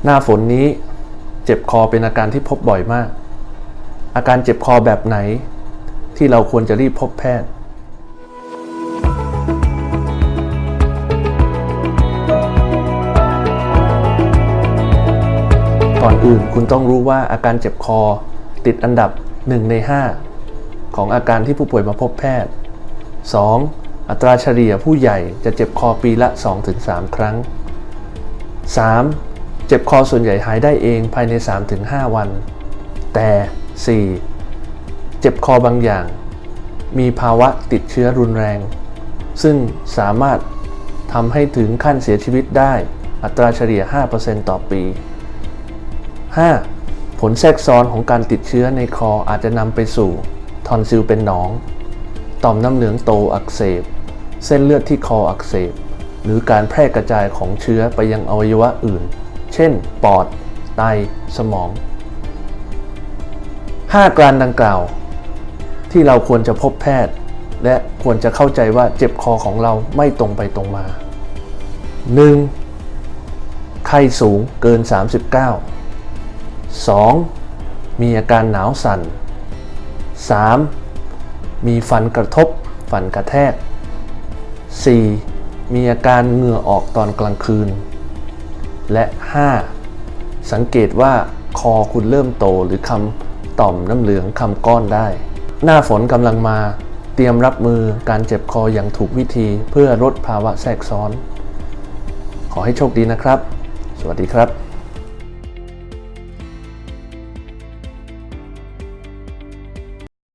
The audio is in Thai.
หน้าฝนนี้เจ็บคอเป็นอาการที่พบบ่อยมากอาการเจ็บคอแบบไหนที่เราควรจะรีบพบแพทย์ก่อนอื่นคุณต้องรู้ว่าอาการเจ็บคอติดอันดับ1 ใน 5ของอาการที่ผู้ป่วยมาพบแพทย์ 2. อัตราเฉลี่ยผู้ใหญ่จะเจ็บคอปีละ 2-3 ครั้ง 3. เจ็บคอส่วนใหญ่หายได้เองภายใน 3-5 วันแต่ 4. เจ็บคอบางอย่างมีภาวะติดเชื้อรุนแรงซึ่งสามารถทำให้ถึงขั้นเสียชีวิตได้อัตราเฉลี่ย 5% ต่อปี 5. ผลแทรกซ้อนของการติดเชื้อในคออาจจะนำไปสู่ทอนซิลเป็นหนองต่อมน้ำเหลืองโตอักเสบเส้นเลือดที่คออักเสบหรือการแพร่กระจายของเชื้อไปยังอวัยวะอื่นเช่นปอดไตสมอง5 การดังกล่าวที่เราควรจะพบแพทย์และควรจะเข้าใจว่าเจ็บคอของเราไม่ตรงไปตรงมา 1. ไข้สูงเกิน 39 2. มีอาการหนาวสั่น 3. มีฟันกระทบฟันกระแทก 4. มีอาการเหงื่อออกตอนกลางคืนและ 5. สังเกตว่าคอคุณเริ่มโตหรือคำต่อมน้ำเหลืองคำก้อนได้หน้าฝนกำลังมาเตรียมรับมือการเจ็บคออย่างถูกวิธีเพื่อลดภาวะแทรกซ้อนขอให้โชคดีนะครับสวัสดีครับ